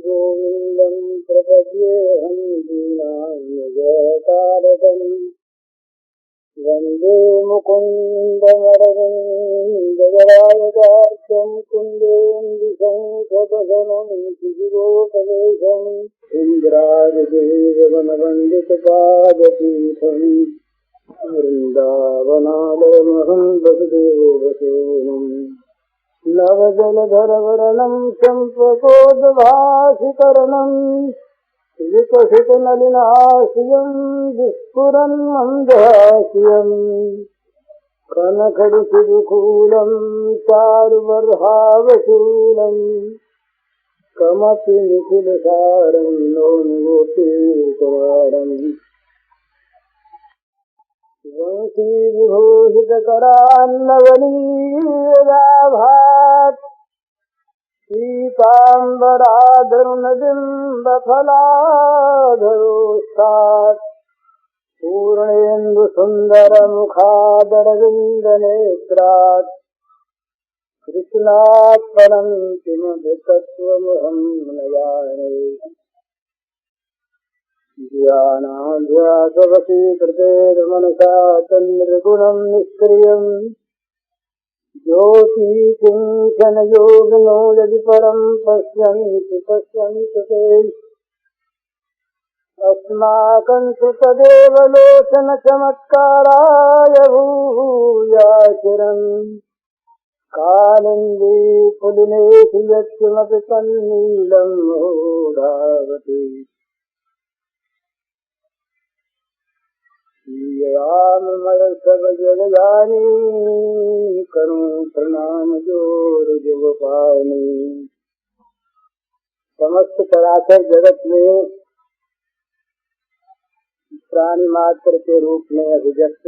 गोविन्दं प्रपद्येऽहं दीनान्यजतारकम् वन्दे मुकुन्दमरविन्ददलायतार्क्यं कुन्देन्दुशङ्खपदनं शिशिरोपवेशम् इन्द्रादिदेववनवन्दितपादपीठम् वृन्दावनालयमहं वसुदेवसूनुम् नवजलधरवरणं चम्पकोद्भासिकरणं विकसितनलिनाशियं विस्फुरन् मन्दहास्यं कनखडिशिरुकूलं चारुबर्हावशूलं कमपि निखिलसारं नौनिगोपीकवारम् वंशीविभूषितकरान्नवनीराभात् पीताम्बराधरुणबिम्बफलाधरोष्ठात् पूर्णेन्दुसुन्दरमुखादरविन्दनेत्रात् कृष्णात् परं किमपि तत्त्वमहं न जाने ध्यानाध्यासवशीकृतेर्मनसा तन्निर्गुणं निष्क्रियम् ज्योतिकिञ्चनयोगिनो यदि परं पश्यन्ति ते अस्माकं तु तदेव लोचनचमत्काराय भूयाचिरम् कालिन्दी पुलिनेषु यत्किमपि तन्नीलं मूढावति राममय सब जगजानी करूं प्रणाम जोर जुगपानी। समस्त चराचर जगत में प्राणी मात्र के रूप में अभिव्यक्त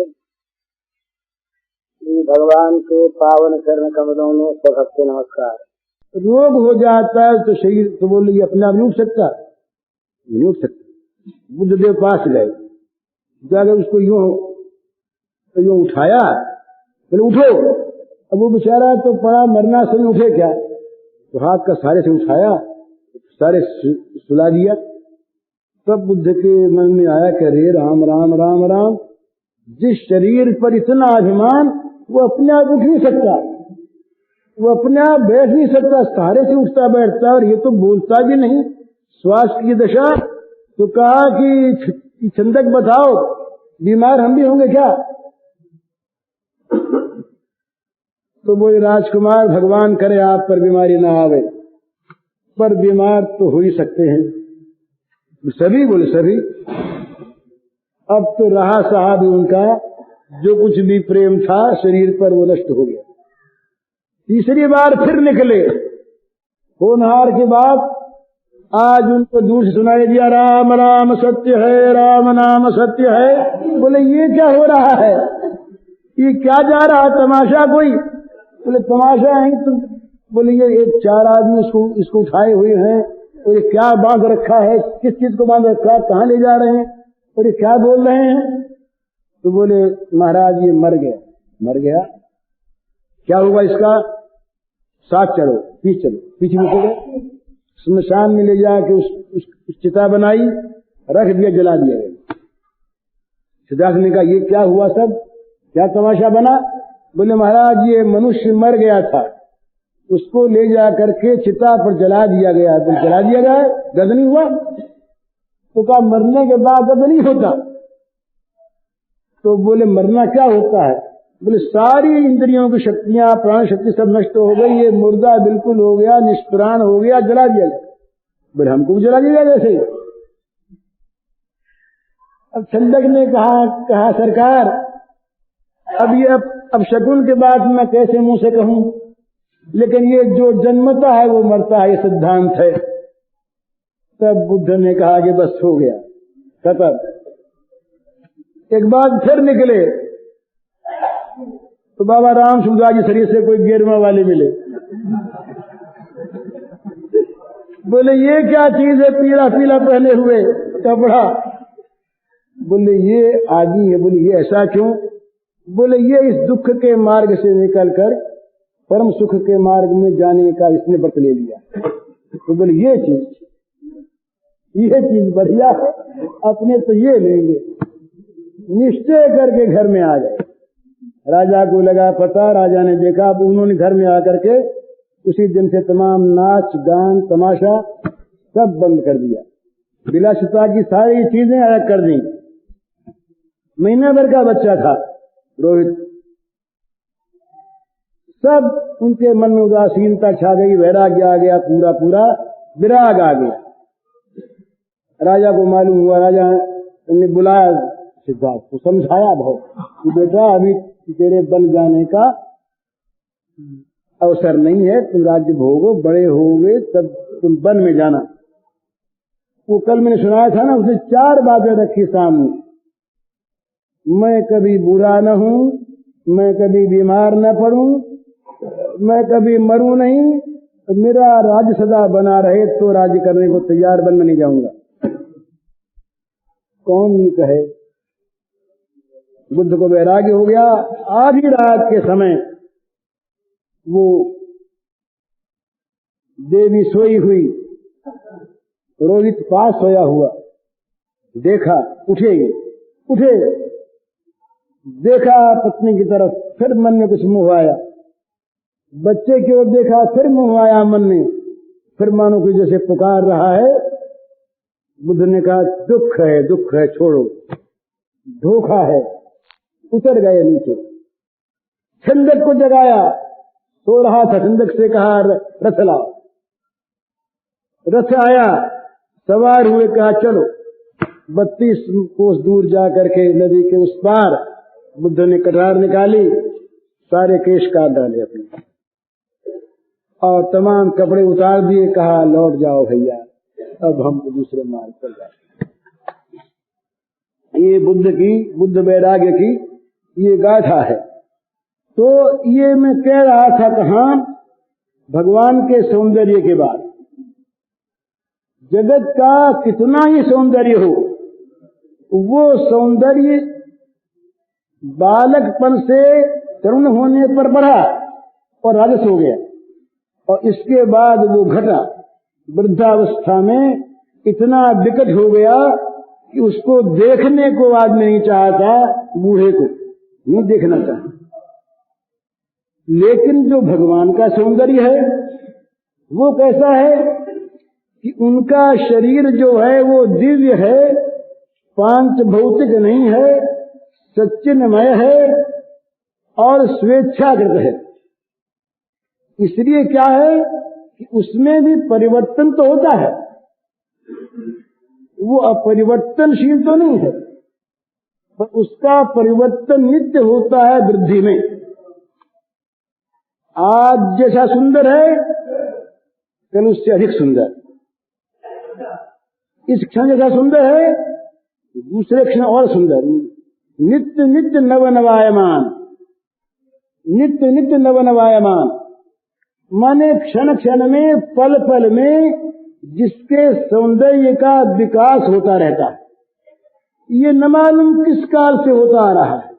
भगवान के पावन चरण कमलों में सबसे नमस्कार। रोग हो जाता है तो शरीर तो बोले अपने आप नहीं उठ सकता, नहीं उठ सकता। बुद्धदेव पास गए, जाकर उसको यूं उठाया, बोले उठो। अब वो बेचारा तो पड़ा मरना से उठे क्या, तो हाथ का सहारे से उठाया, सारे सुला दिया। तब बुद्ध के मन में आया कि अरे राम राम राम राम, जिस शरीर पर इतना अभिमान वो अपने आप उठ नहीं सकता, वो अपने आप बैठ नहीं सकता, सहारे से उठता बैठता, और ये तो बोलता भी नहीं। स्वास्थ्य की दशा तो कहा कि छंदक बताओ, बीमार हम भी होंगे क्या? तो बोले राजकुमार भगवान करे आप पर बीमारी ना आवे, पर बीमार तो हो ही सकते हैं सभी। बोले सभी। अब तो रहा सहा भी उनका, जो कुछ भी प्रेम था शरीर पर वो नष्ट हो गया। तीसरी बार फिर निकले, होनहार के बाद आज उनको दूर से सुनाई दिया राम राम सत्य है, राम नाम सत्य है। बोले ये क्या हो रहा है, ये क्या जा रहा है तमाशा कोई? बोले तमाशा है तो। बोले ये एक चार आदमी इसको उठाए हुए हैं, और ये क्या बांध रखा है, किस चीज को बांध रखा है, कहाँ ले जा रहे हैं, और ये क्या बोल रहे हैं? तो बोले महाराज ये मर गया। मर गया? क्या हुआ इसका? साथ चलो, पीछे चलो। पीछे में चले, स्मशान में ले जाके उस चिता बनाई, रख दिया, जला दिया गया। सिद्धार्थ ने कहा ये क्या हुआ, सब क्या तमाशा बना? बोले महाराज ये मनुष्य मर गया था, उसको ले जा करके चिता पर जला दिया गया। तो जला दिया गया, दर्द नहीं हुआ? तो कहा मरने के बाद दर्द नहीं होता। तो बोले मरना क्या होता है? बोले सारी इंद्रियों की शक्तियां, प्राण शक्ति सब नष्ट हो गई, ये मुर्दा बिल्कुल हो गया, निष्प्राण हो गया, जला दिया गया। बोले हमको भी जला दिया जैसे ही। अब छंदक ने कहा सरकार अब शकुन के बाद मैं कैसे मुंह से कहूं, लेकिन ये जो जन्मता है वो मरता है, ये सिद्धांत है। तब बुद्ध ने कहा कि बस हो गया, खत्म। एक बार फिर निकले तो बाबा राम सुखदास जी शरीर से कोई गेरुआ वाले मिले। बोले ये क्या चीज है, पीला पीला पहने हुए कपड़ा? बोले ये आदि है। बोले ये ऐसा क्यों? बोले ये इस दुख के मार्ग से निकलकर परम सुख के मार्ग में जाने का इसने व्रत ले लिया। तो बोले ये चीज ये चीज बढ़िया है, अपने तो ये लेंगे। निश्चय करके घर में आ गए। राजा को लगा पता, राजा ने देखा। अब उन्होंने घर में आकर के उसी दिन से तमाम नाच गान तमाशा सब बंद कर दिया, विलासिता की सारी चीजें अलग कर दी। महीना भर का बच्चा था रोहित, सब उनके मन में उदासीनता छा गई, वैराग्य आ गया, पूरा पूरा विराग आ गया। राजा को मालूम हुआ, राजा ने बुलाया सिद्धार्थ को, समझाया बहुत कि बेटा अभी तेरे बन जाने का अवसर नहीं है, तुम राज्य भोगो, बड़े होगे तब तुम वन में जाना। वो कल मैंने सुनाया था ना, उसने 4 बातें रखी सामने। मैं कभी बुरा न हूं, मैं कभी बीमार न पड़ूं, मैं कभी मरूं नहीं, मेरा राज्य सदा बना रहे तो राज्य करने को तैयार, वन में नहीं जाऊंगा। कौन नहीं कहे। बुद्ध को वैराग्य हो गया। आधी रात के समय वो देवी सोई हुई, रोहित पास सोया हुआ, देखा, उठे, देखा पत्नी की तरफ, फिर मन में कुछ मोह आया, बच्चे की ओर देखा, फिर मोह आया मन में, फिर मानो कोई जैसे पुकार रहा है। बुद्ध ने कहा दुख है, छोड़ो, धोखा है। उतर गए नीचे। छंदक को जगाया, सो रहा था, छंदक से कहा रथ लाओ। रथ आया, सवार हुए, कहा चलो। 32 कोस दूर जा करके नदी के उस पार बुद्ध ने कटार निकाली, सारे केश काट डाले अपने और तमाम कपड़े उतार दिए, कहा लौट जाओ भैया, अब हम दूसरे मार्ग पर जाते। ये बुद्ध वैराग्य की ये गाथा है। तो ये मैं कह रहा था कहाँ, भगवान के सौंदर्य के बाद जगत का कितना ही सौंदर्य हो, वो सौंदर्य बालकपन से तरुण होने पर बढ़ा और राजस हो गया, और इसके बाद वो घटा, वृद्धावस्था में इतना विकट हो गया कि उसको देखने को आदमी नहीं चाहता, बूढ़े को नहीं देखना चाहता। लेकिन जो भगवान का सौंदर्य है वो कैसा है कि उनका शरीर जो है वो दिव्य है, पांच भौतिक नहीं है, सच्चिन्मय है और स्वेच्छाकृत है। इसलिए क्या है कि उसमें भी परिवर्तन तो होता है, वो अपरिवर्तनशील तो नहीं है, पर उसका परिवर्तन नित्य होता है वृद्धि में। आज जैसा सुंदर है कल उससे अधिक सुंदर, इस क्षण जैसा सुंदर है दूसरे क्षण और सुंदर। नित्य नित्य नवनवायमान, नित्य नित्य नवनवायमान माने क्षण क्षण में, पल पल में जिसके सौंदर्य का विकास होता रहता है। ये न मालूम किस काल से होता आ रहा है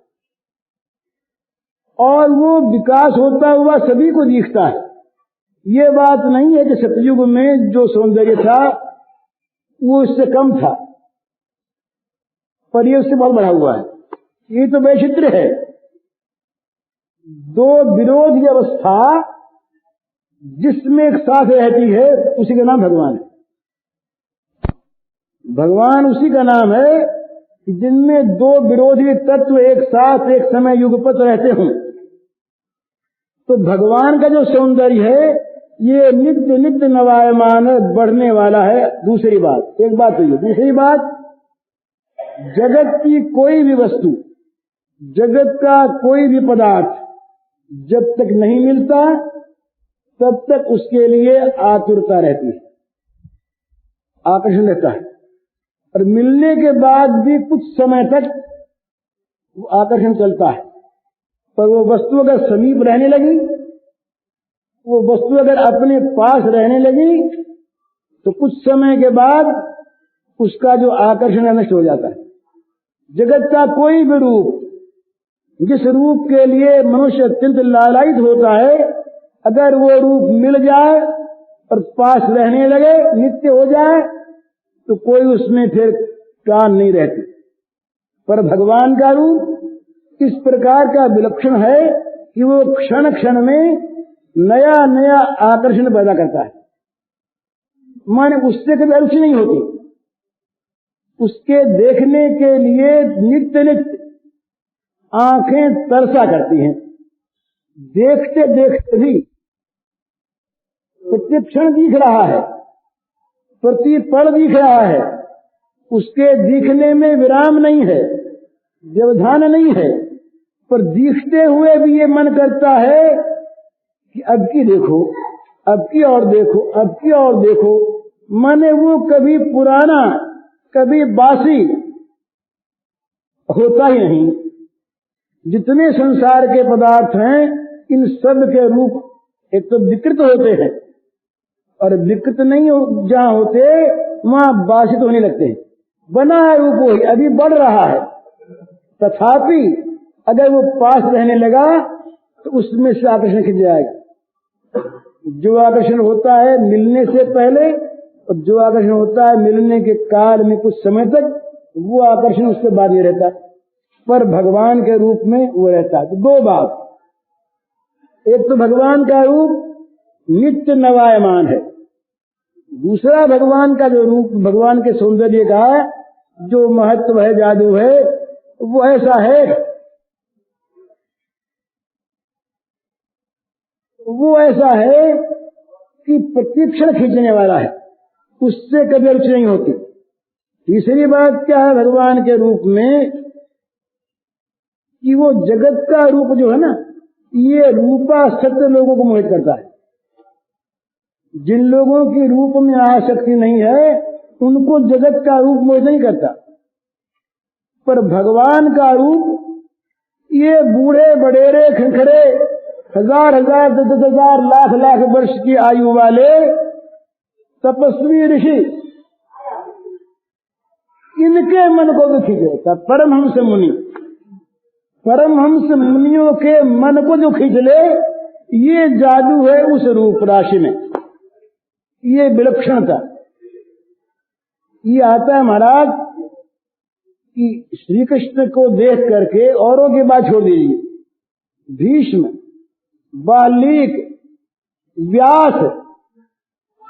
और वो विकास होता हुआ सभी को दिखता है। ये बात नहीं है कि सतयुग में जो सौंदर्य था वो इससे कम था, पर ये उससे बहुत बढ़ा हुआ है। ये तो वैचित्र्य है, दो विरोधी अवस्था जिसमें एक साथ रहती है उसी का नाम भगवान है। भगवान उसी का नाम है कि जिनमें दो विरोधी तत्व एक साथ एक समय युगपत रहते हों। तो भगवान का जो सौंदर्य है ये नित्य नित्य नवायमान बढ़ने वाला है। दूसरी बात, एक बात तो ये, दूसरी बात, जगत की कोई भी वस्तु, जगत का कोई भी पदार्थ जब तक नहीं मिलता तब तक उसके लिए आतुरता रहती है, आकर्षण रहता है, और मिलने के बाद भी कुछ समय तक वो आकर्षण चलता है। पर वो वस्तु अगर समीप रहने लगी, वो वस्तु अगर अपने पास रहने लगी तो कुछ समय के बाद उसका जो आकर्षण नष्ट हो जाता है। जगत का कोई भी रूप, जिस रूप के लिए मनुष्य अत्यंत लालायित होता है, अगर वो रूप मिल जाए और पास रहने लगे, नित्य हो जाए, तो कोई उसमें फिर कान नहीं रहती। पर भगवान का रूप इस प्रकार का विलक्षण है कि वो क्षण क्षण में नया नया आकर्षण पैदा करता है। माने उससे कभी रुचि नहीं होती, उसके देखने के लिए नित्य नित्य आंखें तरसा करती हैं। देखते देखते भी प्रतिक्षण दिख रहा है, प्रतिपल दिख रहा है, उसके दिखने में विराम नहीं है, व्यवधान नहीं है। पर दिखते हुए भी ये मन करता है कि अब की देखो, अब की और देखो, अब की और देखो। माने वो कभी पुराना कभी बासी होता ही नहीं। जितने संसार के पदार्थ हैं इन सब के रूप एक तो विकृत होते हैं, और विकृत नहीं जहां होते वहां बासित होने लगते हैं। बना है रूप वही, अभी बढ़ रहा है, तथापि अगर वो पास रहने लगा तो उसमें से आकर्षण खिंच जाएगा। जो आकर्षण होता है मिलने से पहले और जो आकर्षण होता है मिलने के काल में कुछ समय तक, वो आकर्षण उसके बाद नहीं रहता। पर भगवान के रूप में वो रहता है। तो दो बात, एक तो भगवान का रूप नित्य नवायमान है, दूसरा भगवान का जो रूप, भगवान के सौंदर्य का जो महत्व है, जादू है, वो ऐसा है, वो ऐसा है कि प्रतिक्षण खींचने वाला है, उससे कभी रुचि नहीं होती। तीसरी बात क्या है भगवान के रूप में कि वो जगत का रूप जो है ना, ये रूपा सत्य लोगों को मोहित करता है। जिन लोगों की रूप में आसक्ति नहीं है उनको जगत का रूप मोहित नहीं करता। पर भगवान का रूप ये बूढ़े बड़ेरे खंखरे हजार हजार दस हजार लाख लाख वर्ष की आयु वाले तपस्वी ऋषि, इनके मन को भी खींच लेता। परमहंस मुनि, परमहंस मुनियों के मन को जो खींच ले, ये जादू है उस रूप राशि में, ये विलक्षणता। ये आता है महाराज कि श्री कृष्ण को देख करके औरों की बात छोड़ दीजिए, भीष्म, बाल्मीकि, व्यास,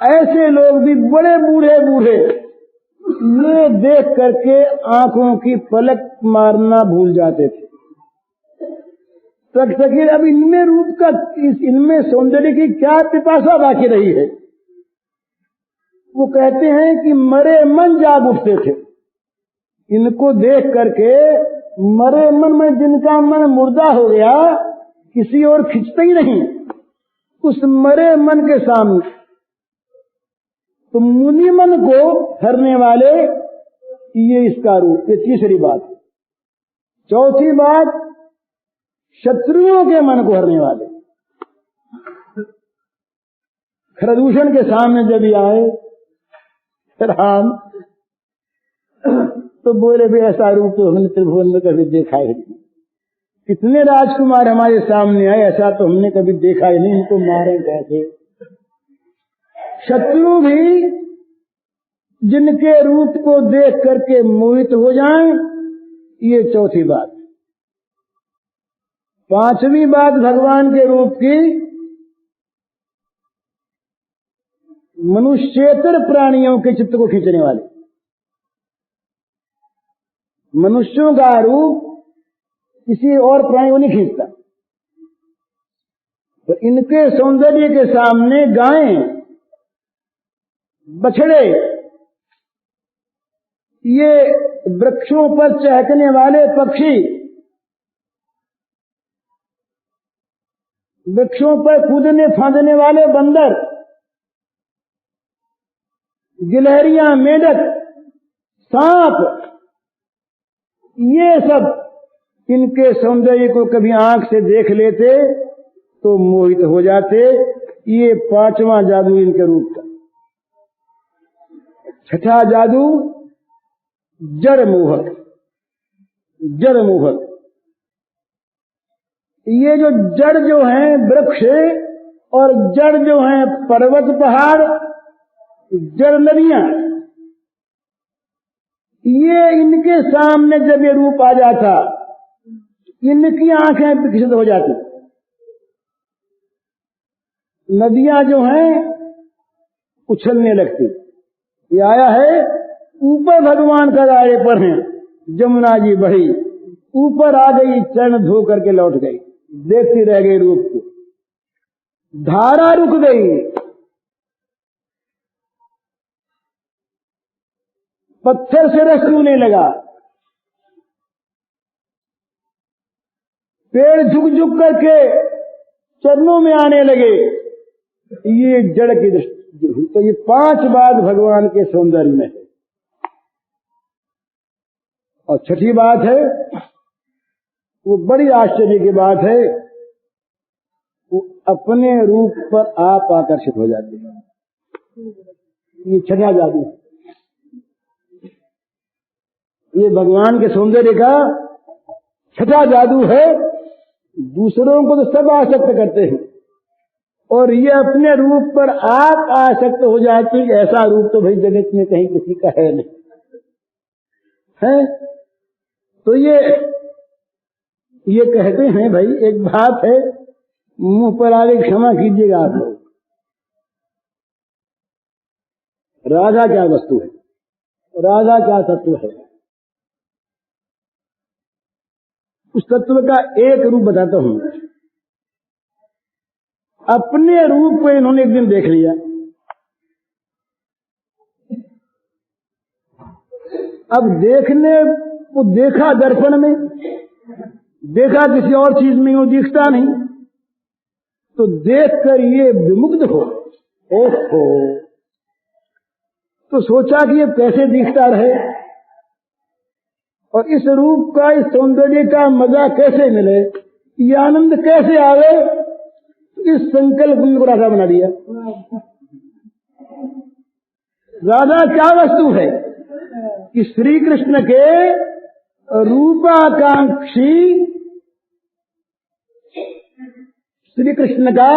ऐसे लोग भी बड़े बूढ़े बूढ़े ये देख करके आंखों की पलक मारना भूल जाते थे। तक अब इनमें रूप का, इनमें सौंदर्य की क्या पिपासा बाकी रही है। वो कहते हैं कि मरे मन जाग उठते थे। इनको देख करके मरे मन में, जिनका मन मुर्दा हो गया, किसी और खिंचता ही नहीं उस मरे मन के सामने। तो मुनि मन को हरने वाले ये इसका रूप। ये तीसरी बात। चौथी बात, शत्रुओं के मन को हरने वाले। खरदूषण के सामने जब आए राम तो बोले भी ऐसा रूप तो हमने त्रिभुवन में कभी देखा ही नहीं। कितने राजकुमार हमारे सामने आए, ऐसा तो हमने कभी देखा ही नहीं, इनको मारे कैसे। शत्रु भी जिनके रूप को देख करके मोहित हो जाएं, ये चौथी बात। पांचवी बात भगवान के रूप की, मनुष्येतर प्राणियों के चित्त को खींचने वाले। मनुष्यों का रूप किसी और प्राणी को नहीं खींचता। तो इनके सौंदर्य के सामने गायें, बछड़े, ये वृक्षों पर चहकने वाले पक्षी, वृक्षों पर कूदने फांदने वाले बंदर, गिलहरियां, मेंढक, सांप, ये सब इनके सौंदर्य को कभी आंख से देख लेते तो मोहित हो जाते। ये पांचवा जादू इनके रूप का। छठा जादू जड़ मोहक। जड़ मोहक, ये जो जड़ जो हैं वृक्ष और जड़ जो हैं पर्वत पहाड़, जड़ नदियां, इनके सामने जब ये रूप आ जाता, इनकी आंखें विकसित हो जाती। नदियां जो हैं उछलने लगती। ये आया है ऊपर भगवान का दायरे पर है, जमुना जी बही, ऊपर आ गई, चरण धो करके लौट गई, देखती रह गई रूप को, धारा रुक गई, पत्थर से रस चूने लगा, पेड़ झुक झुक करके चरणों में आने लगे। ये जड़ की दृष्टि। तो ये 5 बात भगवान के सौंदर्य में है। और छठी बात है, वो बड़ी आश्चर्य की बात है, वो अपने रूप पर आप आकर्षित हो जाते हैं। ये छठा जादू है। ये भगवान के सौंदर्य का छठा जादू है। दूसरों को तो सब आसक्त करते हैं, और ये अपने रूप पर आप आसक्त हो जाते हैं। ऐसा रूप तो भाई जगत में कहीं किसी का है नहीं है। तो ये कहते हैं भाई, एक बात है, मुंह पर आगे क्षमा कीजिएगा आप लोग, राधा क्या वस्तु है, राधा क्या तत्व है। उस तत्व का एक रूप बताता हूं। अपने रूप को इन्होंने एक दिन देख लिया। अब देखने को देखा दर्पण में, देखा किसी और चीज में, वो दिखता नहीं, तो देखकर ये विमुग्ध हो, ओहो, तो सोचा कि ये कैसे दिखता रहे और इस रूप का, इस सौंदर्य का मजा कैसे मिले, ये आनंद कैसे आवे। इस संकल्प को राधा बना दिया। राधा क्या वस्तु है कि श्री कृष्ण के रूपाकांक्षी, श्री कृष्ण का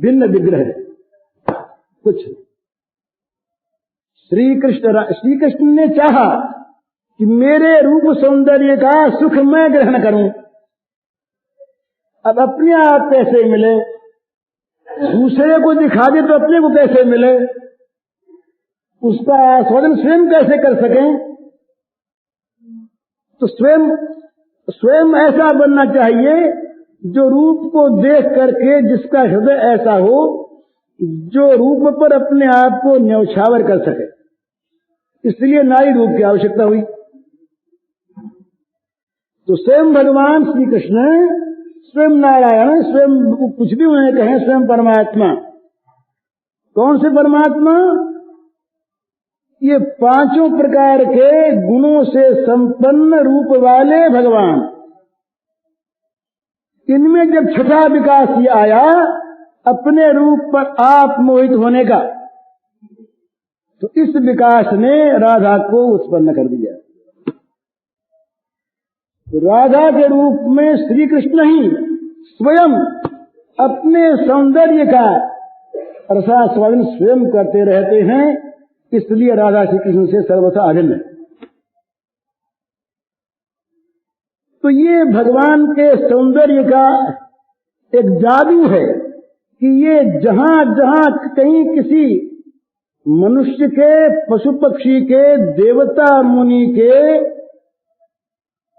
भिन्न विग्रह कुछ। श्री कृष्ण ने चाहा कि मेरे रूप सौंदर्य का सुख मैं ग्रहण करूं। अब अपने आप कैसे मिले, दूसरे को दिखा दे तो अपने को कैसे मिले, उसका आस्वादन स्वयं कैसे कर सकें। तो स्वयं ऐसा बनना चाहिए जो रूप को देख करके जिसका हृदय ऐसा हो, जो रूप पर अपने आप को न्यौछावर कर सके। इसलिए नारी रूप की आवश्यकता हुई। तो स्वयं भगवान श्री कृष्ण, स्वयं नारायण, स्वयं कुछ भी उन्हें कहें, स्वयं परमात्मा। कौन से परमात्मा? ये 5 प्रकार के गुणों से संपन्न रूप वाले भगवान। इनमें जब छठा विकास ये आया, अपने रूप पर आप मोहित होने का, तो इस विकास ने राधा को उत्पन्न कर दिया। तो राधा के रूप में श्री कृष्ण ही स्वयं अपने सौंदर्य का रसास्वादन स्वयं करते रहते हैं। इसलिए राधा श्री कृष्ण से सर्वथा अभिन्न है। तो ये भगवान के सौंदर्य का एक जादू है कि ये जहां जहां कहीं किसी मनुष्य के, पशु पक्षी के, देवता मुनि के,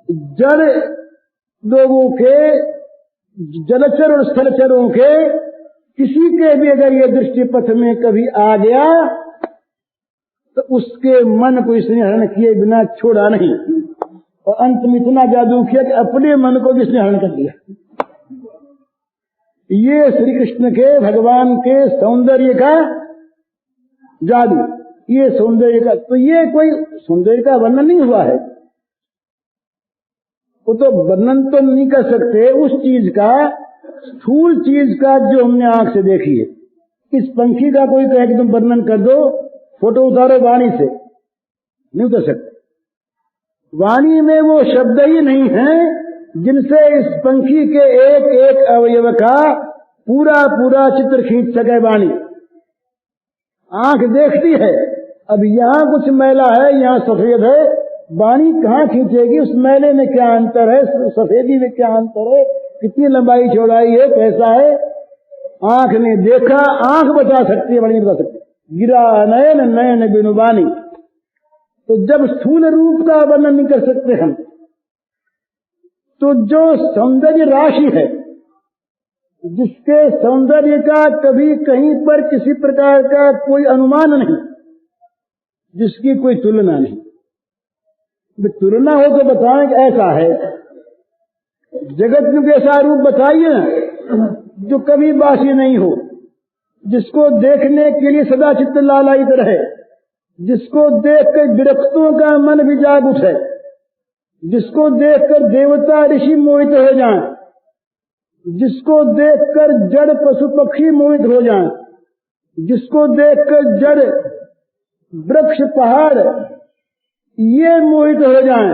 जड़ लोगों के, जलचर और स्थलचरों के, किसी के भी अगर ये दृष्टि पथ में कभी आ गया तो उसके मन को इसने हरण किए बिना छोड़ा नहीं, और अंत में इतना जादू किया कि अपने मन को भी इसने हरण कर लिया। ये श्री कृष्ण के, भगवान के सौंदर्य का जादू, ये सौंदर्य का। तो ये कोई सौंदर्य का वर्णन नहीं हुआ है, वो तो वर्णन तो नहीं कर सकते उस चीज का, स्थूल चीज का जो हमने आंख से देखी है। इस पंखी का कोई कहे कि तुम वर्णन कर दो, फोटो उतारो वाणी से, नहीं उतर सकते। वाणी में वो शब्द ही नहीं है जिनसे इस पंखी के एक एक अवयव का पूरा पूरा चित्र खींच सके वाणी। आंख देखती है, अब यहाँ कुछ मैला है, यहाँ सफेद है, वाणी कहाँ खींचेगी? उस मैले में क्या अंतर है, सफेदी में क्या अंतर है, कितनी लंबाई चौड़ाई है, कैसा है? आंख ने देखा, आंख बता सकती है, वाणी बता सकती है। गिरा नयन नयन बिनु वाणी। तो जब स्थूल रूप का वर्णन नहीं कर सकते हम, तो जो सौंदर्य राशि है, जिसके सौंदर्य का कभी कहीं पर किसी प्रकार का कोई अनुमान नहीं, जिसकी कोई तुलना नहीं, तुलना हो तो बताएं कि ऐसा है। जगत में ऐसा रूप बताइए ना जो कभी बासी नहीं हो, जिसको देखने के लिए सदा चित्त लालायित रहे, जिसको देखकर विरक्तों का मन भी जाग उठे, जिसको देखकर देवता ऋषि मोहित हो जाएं, जिसको देखकर जड़ पशु पक्षी मोहित हो जाएं, जिसको देखकर जड़ वृक्ष पहाड़ ये मोहित हो जाएं,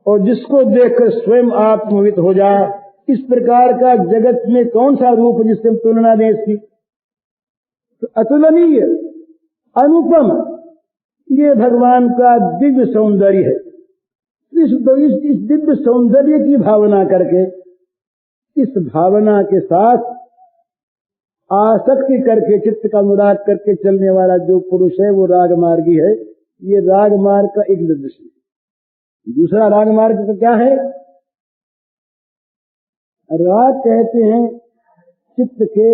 और जिसको देखकर स्वयं आप मोहित हो जाए। इस प्रकार का जगत में कौन सा रूप जिससे हम तुलना दें इसकी? तो अतुलनीय, अनुपम, ये भगवान का दिव्य सौंदर्य है। इस दिव्य सौंदर्य की भावना करके, इस भावना के साथ आसक्ति करके, चित्त का अनुराग करके चलने वाला जो पुरुष है वो रागमार्गी है। ये रागमार्ग का एक निर्देश है। दूसरा रागमार्ग का क्या है? राग कहते हैं चित्त के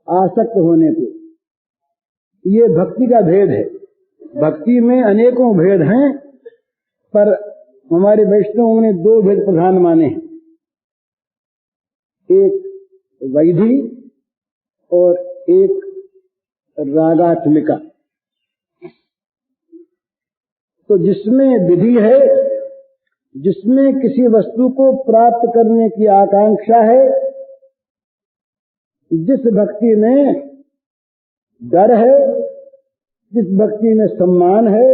आसक्त होने को। ये भक्ति का भेद है। भक्ति में अनेकों भेद हैं, पर हमारे वैष्णवों ने दो भेद प्रधान माने हैं, एक वैधि और एक रागात्मिका। तो जिसमें विधि है, जिसमें किसी वस्तु को प्राप्त करने की आकांक्षा है, जिस भक्ति में डर है, जिस भक्ति में सम्मान है,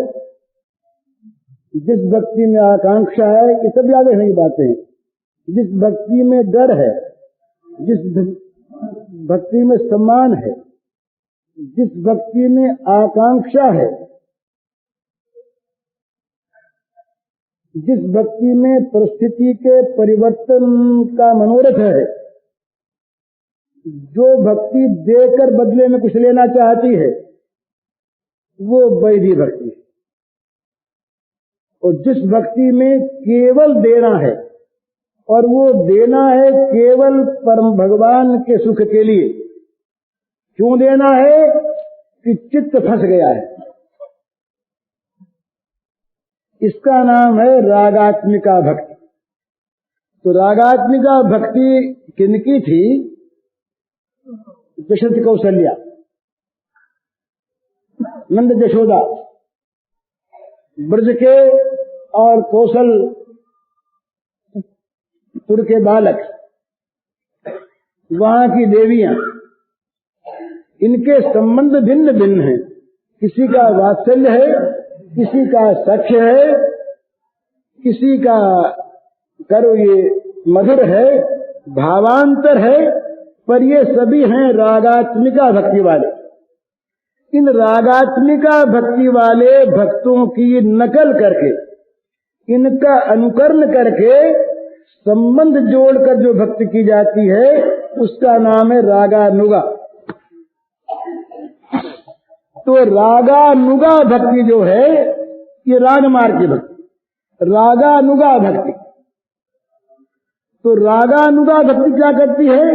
जिस भक्ति में आकांक्षा है, ये सब याद नहीं बातें हैं। जिस भक्ति में डर है, जिस भक्ति में सम्मान है, जिस भक्ति में आकांक्षा है, जिस भक्ति में परिस्थिति के परिवर्तन का मनोरथ है, जो भक्ति देकर बदले में कुछ लेना चाहती है, वो वैधि भक्ति है। और जिस भक्ति में केवल देना है, और वो देना है केवल परम भगवान के सुख के लिए। क्यों देना है? कि चित्त फंस गया है। इसका नाम है रागात्मिका भक्ति। तो रागात्मिका भक्ति किनकी थी? दशरथ कौशल्या, नंद यशोदा, ब्रज के और कौशलपुर के बालक, वहां की देवियां, इनके संबंध भिन्न भिन्न हैं। किसी का वात्सल्य है, किसी का सख्य है, किसी का करो ये मधुर है, भावांतर है, पर ये सभी हैं रागात्मिका भक्ति वाले। इन रागात्मिका भक्ति वाले भक्तों की नकल करके, इनका अनुकरण करके संबंध जोड़कर जो भक्ति की जाती है, उसका नाम है रागानुगा। तो रागानुगा भक्ति जो है, ये रागमार्ग की भक्ति, रागानुगा भक्ति। तो रागानुगा भक्ति क्या करती है?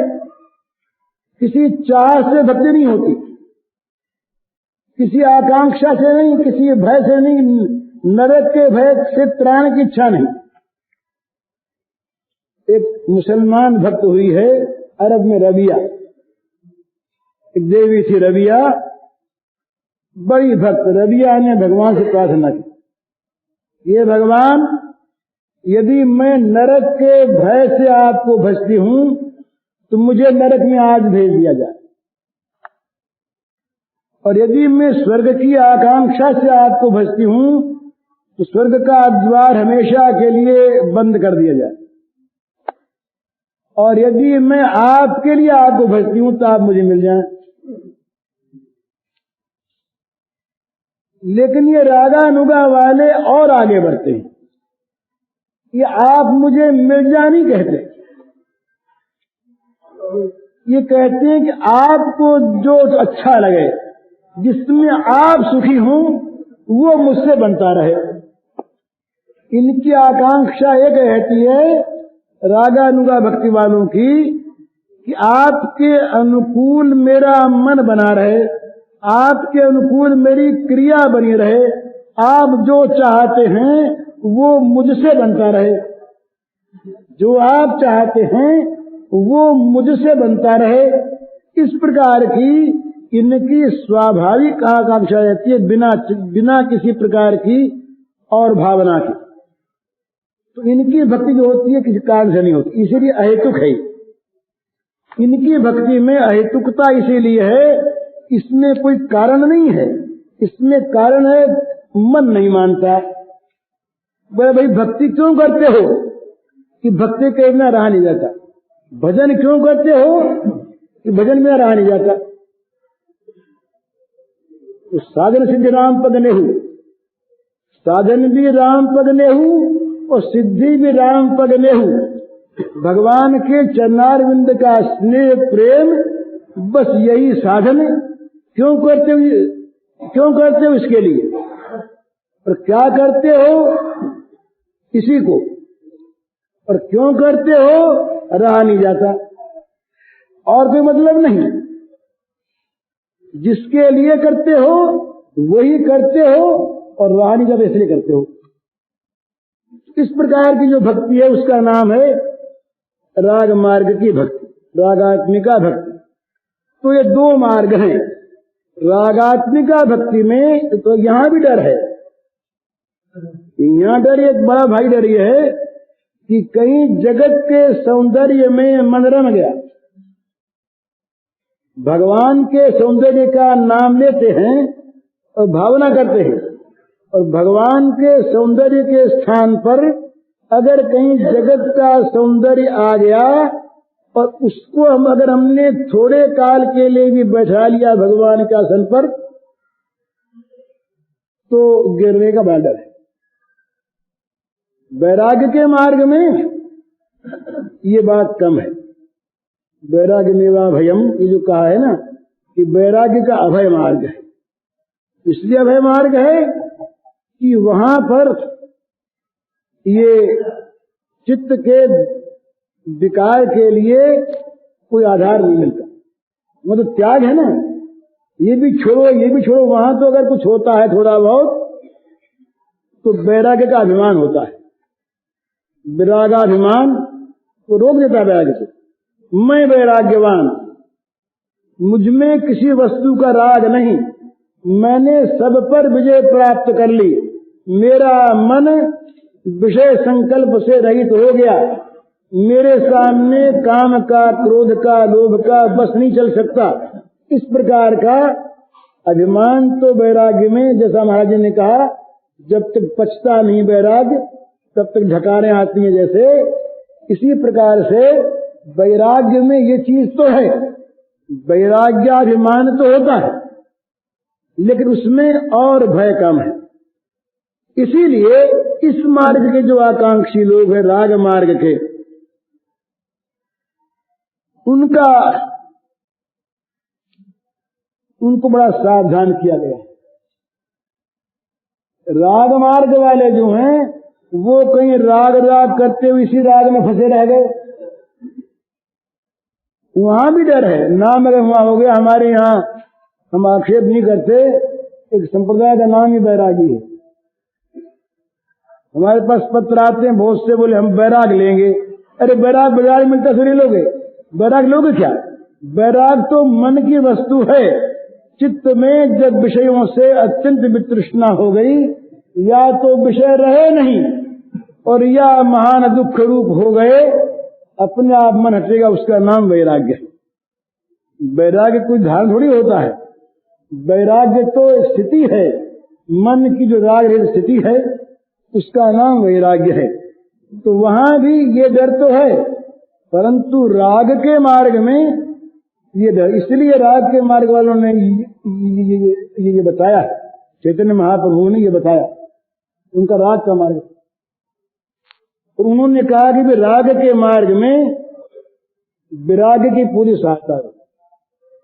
किसी चाह से भक्ति नहीं होती, किसी आकांक्षा से नहीं, किसी भय से नहीं, नरक के भय से त्राण की इच्छा नहीं। एक मुसलमान भक्त हुई है अरब में, रबिया, एक देवी थी रबिया, बड़ी भक्त। रबिया ने भगवान से प्रार्थना की, ये भगवान, यदि मैं नरक के भय से आपको भजती हूं तो मुझे नरक में आज भेज दिया जाए, और यदि मैं स्वर्ग की आकांक्षा से आपको भजती हूं तो स्वर्ग का द्वार हमेशा के लिए बंद कर दिया जाए, और यदि मैं आपके लिए आपको भजती हूं तो आप मुझे मिल जाएं। लेकिन ये रागानुगा वाले और आगे बढ़ते हैं। ये आप मुझे मिर्जा नहीं कहते, ये कहते हैं कि आपको जो अच्छा लगे, जिसमें आप सुखी हों, वो मुझसे बनता रहे। इनकी आकांक्षा एक रहती है रागानुगा भक्ति वालों की कि आपके अनुकूल मेरा मन बना रहे, आपके अनुकूल मेरी क्रिया बनी रहे, आप जो चाहते हैं वो मुझसे बनता रहे, जो आप चाहते हैं वो मुझसे बनता रहे। इस प्रकार की इनकी स्वाभाविक आकांक्षा रहती है, बिना किसी प्रकार की और भावना की। तो इनकी भक्ति जो होती है किसी कारण से नहीं होती, इसीलिए अहेतुक है। इनकी भक्ति में अहेतुकता इसीलिए है, इसमें कोई कारण नहीं है, इसमें कारण है मन नहीं मानता। बोले भाई भक्ति क्यों करते हो? कि भक्ति के बिना रहा नहीं जाता। भजन क्यों करते हो? कि भजन में रहा नहीं जाता। तो साधन सिद्धि राम पद नेहु, साधन भी राम पद नेहु और सिद्धि भी राम पद नेहु। भगवान के चरणारविंद का स्नेह प्रेम, बस यही साधन। क्यों करते हो? इसके लिए। और क्या करते हो? इसी को। और क्यों करते हो? रहा नहीं जाता, और कोई मतलब नहीं। जिसके लिए करते हो वही करते हो, और रहा नहीं जाता इसलिए करते हो। इस प्रकार की जो भक्ति है उसका नाम है राग मार्ग की भक्ति, रागात्मिका भक्ति। तो ये दो मार्ग हैं। रागात्मिका भक्ति में तो यहां भी डर है, यहां डर एक बड़ा भाई डर ये है कि कहीं जगत के सौंदर्य में मन रम गया, भगवान के सौंदर्य का नाम लेते हैं और भावना करते हैं, और भगवान के सौंदर्य के स्थान पर अगर कहीं जगत का सौंदर्य आ गया और उसको अगर हमने थोड़े काल के लिए भी बैठा लिया भगवान के आसन पर, तो गिरने का बड़ा डर है। वैराग्य के मार्ग में ये बात कम है। वैराग्य मेवा भयम, ये जो कहा है ना कि वैराग्य का अभय मार्ग है। इसलिए अभय मार्ग है कि वहां पर ये चित्त के विकार के लिए कोई आधार नहीं मिलता। मतलब त्याग है ना, ये भी छोड़ो ये भी छोड़ो। वहां तो अगर कुछ होता है थोड़ा बहुत तो वैराग्य का अभिमान होता है। विरागाभिमान को रोक देता है वैराग्य से। मैं वैराग्यवान, मुझमें किसी वस्तु का राग नहीं, मैंने सब पर विजय प्राप्त कर ली, मेरा मन विषय संकल्प से रहित हो गया, मेरे सामने काम का, क्रोध का, लोभ का बस नहीं चल सकता। इस प्रकार का अभिमान तो वैराग्य में, जैसा महाराज जी ने कहा, जब तक पचता नहीं वैराग्य तब तक ढकारें आती हैं। जैसे इसी प्रकार से वैराग्य में ये चीज तो है, वैराग्याभिमान तो होता है, लेकिन उसमें और भय कम है। इसीलिए इस मार्ग के जो आकांक्षी लोग हैं, राग मार्ग के, उनको बड़ा सावधान किया गया है। राग मार्ग वाले जो हैं वो कहीं राग करते हुए इसी राग में फंसे रह गए, वहां भी डर है। नाम अगर वहां हो गया, हमारे यहाँ हम आक्षेप नहीं करते, एक संप्रदाय का नाम ही बैरागी है। हमारे पास पत्र आते हैं बहुत से, बोले हम बैराग लेंगे। अरे बैराग बाजार मिलता थोड़ी लोगे, बैराग लोगे क्या? बैराग तो मन की वस्तु है। चित्त में जब विषयों से अत्यंत वितृष्णा हो गई, या तो विषय रहे नहीं और या महान दुख रूप हो गए, अपने आप मन हटेगा, उसका नाम वैराग्य है। वैराग्य कोई धारण थोड़ी होता है, वैराग्य तो स्थिति है, मन की जो राग रहित स्थिति है उसका नाम वैराग्य है। तो वहां भी ये डर तो है, परंतु राग के मार्ग में ये डर, इसलिए राग के मार्ग वालों ने ये बताया चैतन्य महाप्रभु ने ये बताया, उनका राग का मार्ग। और उन्होंने कहा कि राग के मार्ग में विराग की पूरी सहायता है।